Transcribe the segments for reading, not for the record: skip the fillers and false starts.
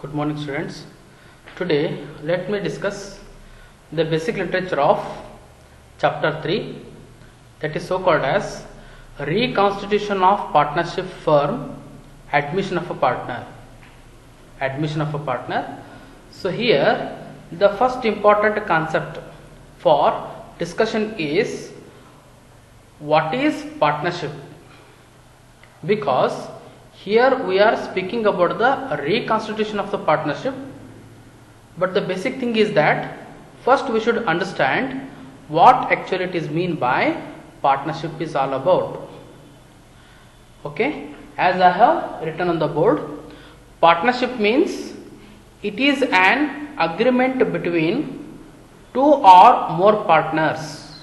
Good morning, students. Today let me discuss the basic literature of chapter 3, that is so called as reconstitution of partnership firm, admission of a partner. So here the first important concept for discussion is what is partnership, because here we are speaking about the reconstitution of the partnership, but the basic thing is that first we should understand what actually it is mean by partnership is all about. Okay, as I have written on the board, partnership means it is an agreement between two or more partners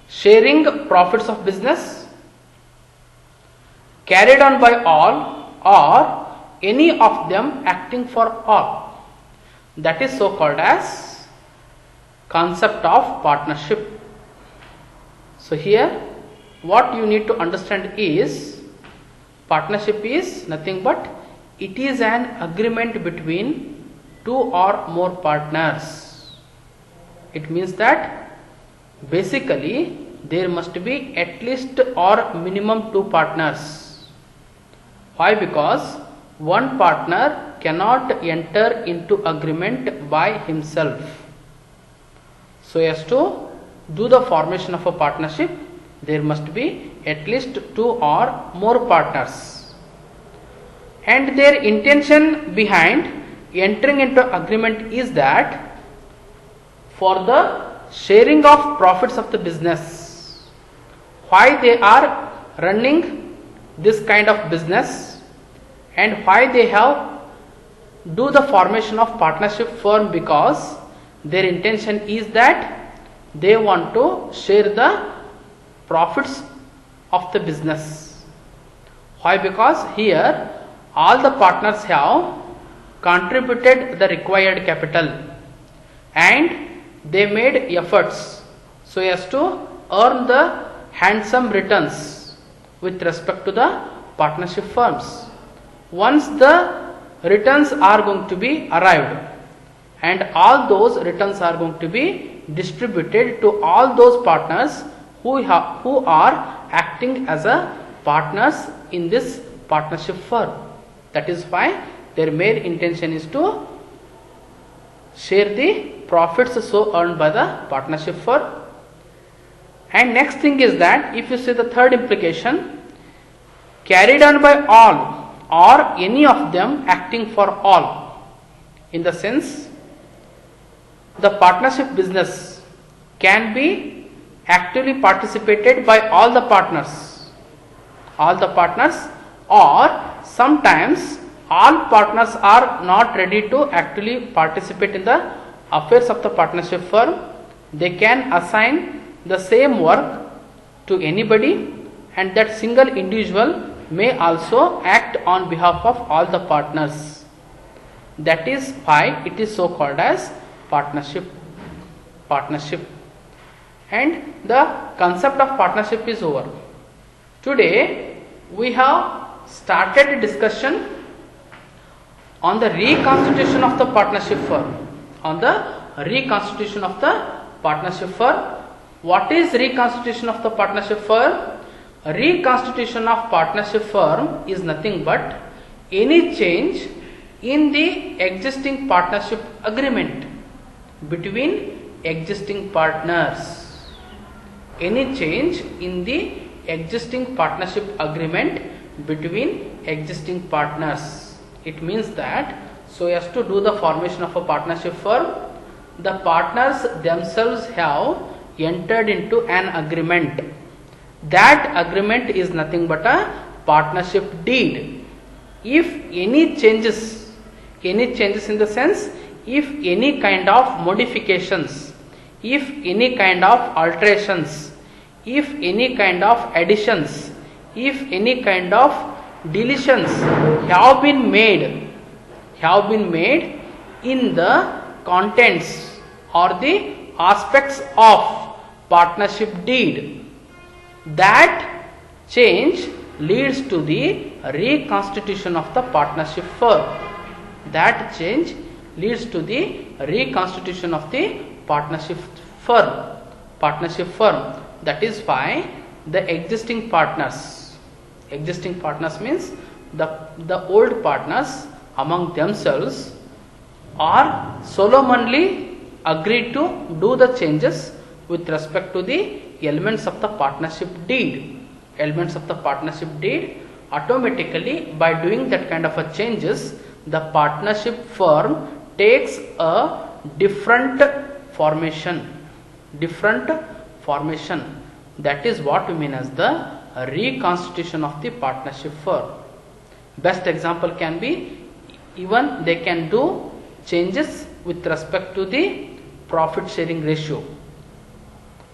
sharing profits of business carried on by all or any of them acting for all. That is so called as concept of partnership. So here what you need to understand is partnership is nothing but it is an agreement between two or more partners. It means that basically there must be at least or minimum two partners. Why? Because one partner cannot enter into agreement by himself. So as to do the formation of a partnership, there must be at least two or more partners. And their intention behind entering into agreement is that for the sharing of profits of the business. Why they are running this kind of business and why they have do the formation of partnership firm? Because their intention is that they want to share the profits of the business. Why? Because here all the partners have contributed the required capital and they made efforts so as to earn the handsome returns with respect to the partnership firms. Once the returns are going to be arrived and all those returns are going to be distributed to all those partners who are acting as a partners in this partnership firm. That is why their main intention is to share the profits so earned by the partnership firm. And next thing is that if you see the third implication, carried on by all or any of them acting for all, in the sense the partnership business can be actively participated by all the partners, or sometimes all partners are not ready to actually participate in the affairs of the partnership firm. They can assign the same work to anybody and that single individual may also act on behalf of all the partners. That is why it is so called as partnership. And the concept of partnership is over. Today we have started a discussion on the reconstitution of the partnership firm. What is reconstitution of the partnership firm? Reconstitution of partnership firm is nothing but any change in the existing partnership agreement between existing partners. Any change in the existing partnership agreement between existing partners. It means that so as to do the formation of a partnership firm, the partners themselves have entered into an agreement. That agreement is nothing but a partnership deed. If any changes in the sense, if any kind of modifications, if any kind of alterations, if any kind of additions, if any kind of deletions have been made in the contents or the aspects of partnership deed, that change leads to the reconstitution of the partnership firm. that change leads to the reconstitution of the partnership firm. That is why the existing partners means the old partners among themselves are solemnly agreed to do the changes with respect to the elements of the partnership deed. Automatically, by doing that kind of a changes, the partnership firm takes a different formation. That is what we mean as the reconstitution of the partnership firm. Best example can be, even they can do changes with respect to the profit sharing ratio.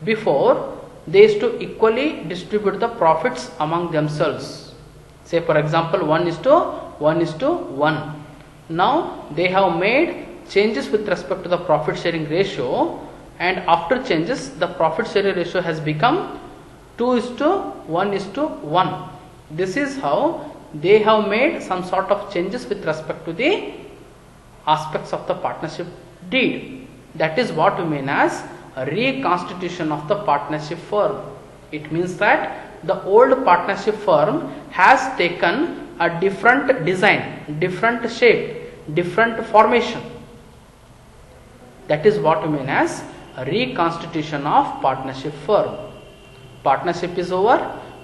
Before, they used to equally distribute the profits among themselves. Say for example 1:1. Now they have made changes with respect to the profit sharing ratio, and after changes the profit sharing ratio has become 2:1:1. This is how they have made some sort of changes with respect to the aspects of the partnership deed. That is what we mean as a reconstitution of the partnership firm. It means that the old partnership firm has taken a different design, different shape, different formation. That is what we mean as a reconstitution of partnership firm. Partnership is over,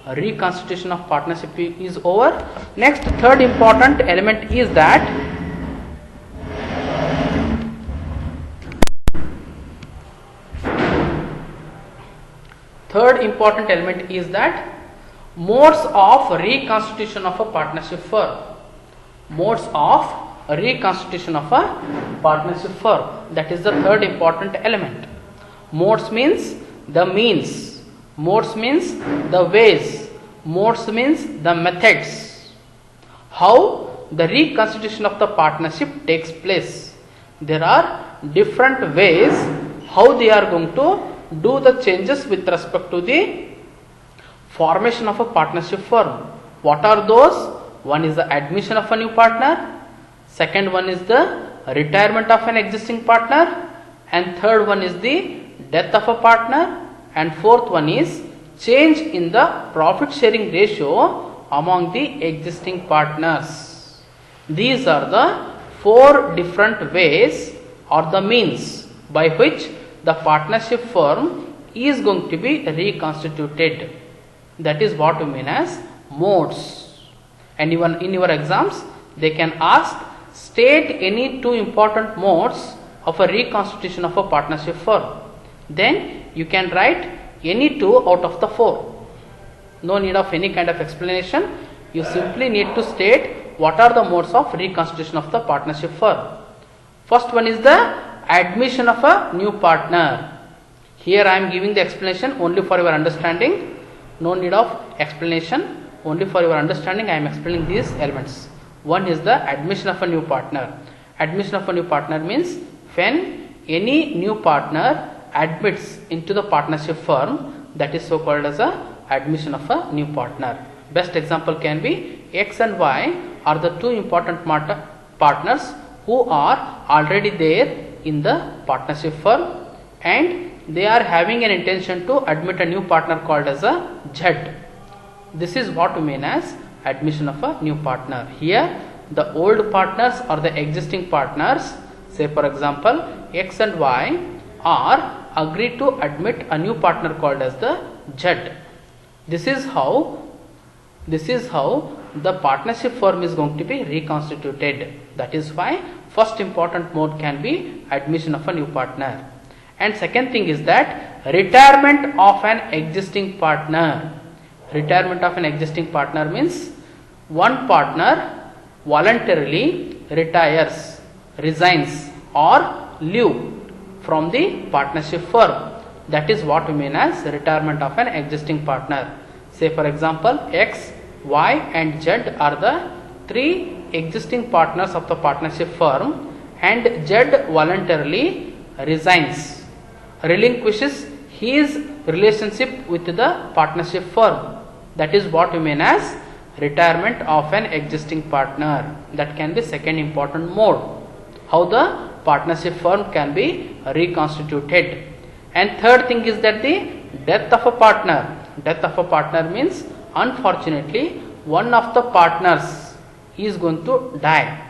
a reconstitution of partnership is over. Next, third important element is that modes of reconstitution of a partnership firm. That is the third important element. Modes means the means. Modes means the ways. Modes means the methods. How the reconstitution of the partnership takes place. There are different ways how they are going to do the changes with respect to the formation of a partnership firm. What are those? One is the admission of a new partner, second one is the retirement of an existing partner, and third one is the death of a partner, and fourth one is change in the profit sharing ratio among the existing partners. These are the four different ways or the means by which the partnership firm is going to be reconstituted. That is what we mean as modes. And even in your exams, they can ask, state any two important modes of a reconstitution of a partnership firm. Then you can write any two out of the four. No need of any kind of explanation. You simply need to state what are the modes of reconstitution of the partnership firm. First one is the admission of a new partner. Here I am giving the explanation only for your understanding. No need of explanation. Only for your understanding I am explaining these elements. One is the admission of a new partner. Admission of a new partner means when any new partner admits into the partnership firm, that is so called as a admission of a new partner. Best example can be X and Y are the two important partners who are already there in the partnership firm, and they are having an intention to admit a new partner called as a Z. This is what we mean as admission of a new partner. Here the old partners or the existing partners, say for example X and Y, are agreed to admit a new partner called as the Z. This is how the partnership firm is going to be reconstituted. That is why first important mode can be admission of a new partner. And second thing is that retirement of an existing partner. Retirement of an existing partner means one partner voluntarily retires, resigns or leave from the partnership firm. That is what we mean as retirement of an existing partner. Say for example X, Y and Z are the three existing partners of the partnership firm, and Z voluntarily resigns, relinquishes his relationship with the partnership firm. That is what we mean as retirement of an existing partner. That can be second important mode. How the partnership firm can be reconstituted. And third thing is that the death of a partner. Death of a partner means unfortunately one of the partners is going to die.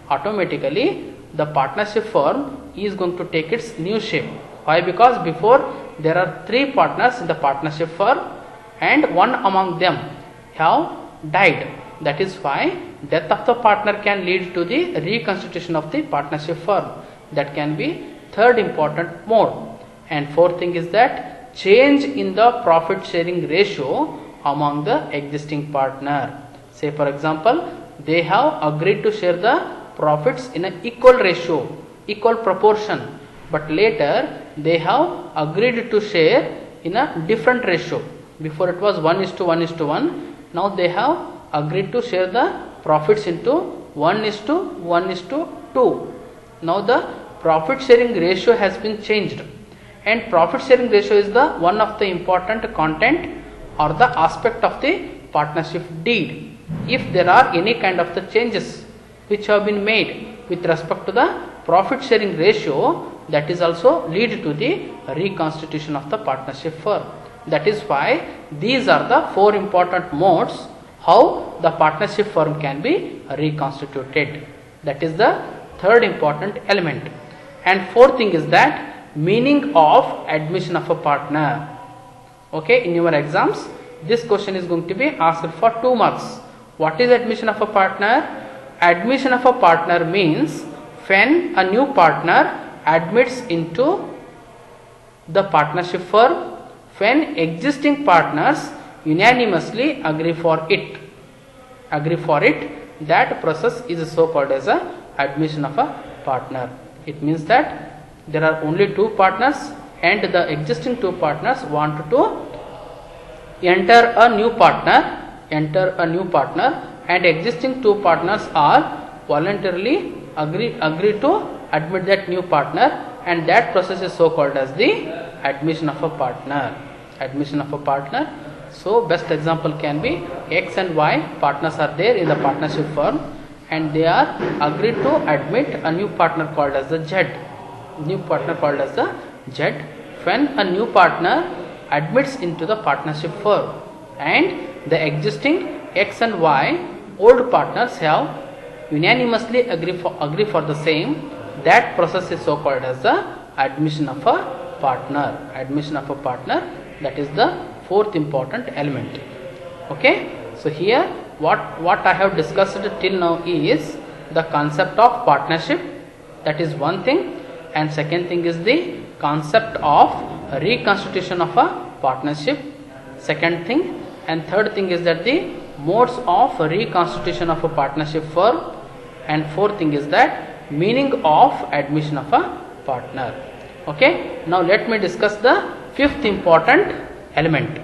Automatically the partnership firm is going to take its new shape. Why? Because before there are 3 partners in the partnership firm and one among them have died. That is why death of the partner can lead to the reconstitution of the partnership firm. That can be third important mode. And fourth thing is that change in the profit sharing ratio among the existing partner. Say for example, they have agreed to share the profits in an equal ratio, equal proportion, but later they have agreed to share in a different ratio. Before it was 1:1:1, now they have agreed to share the profits into 1:1:2. Now the profit sharing ratio has been changed, and profit sharing ratio is the one of the important content or the aspect of the partnership deed. If there are any kind of the changes which have been made with respect to the profit sharing ratio, that is also lead to the reconstitution of the partnership firm. That is why these are the 4 important modes how the partnership firm can be reconstituted. That is the third important element. And fourth thing is that meaning of admission of a partner. Okay, in your exams this question is going to be asked for 2 marks. What is admission of a partner? Admission of a partner means when a new partner admits into the partnership firm when existing partners unanimously agree for it. That process is so called as a admission of a partner. It means that there are only 2 partners and the existing 2 partners want to enter a new partner and existing 2 partners are voluntarily agree to admit that new partner, and that process is so called as the admission of a partner. So best example can be X and Y partners are there in the partnership firm and they are agreed to admit a new partner called as the Z. When a new partner admits into the partnership firm and the existing X and Y old partners have unanimously agree for the same, that process is so called as the admission of a partner. That is the fourth important element. Okay, so here what I have discussed till now is the concept of partnership. That is one thing, and second thing is the concept of reconstitution of a partnership, second thing, and third thing is that the modes of reconstitution of a partnership firm, and fourth thing is that meaning of admission of a partner. Okay, now let me discuss the fifth important element.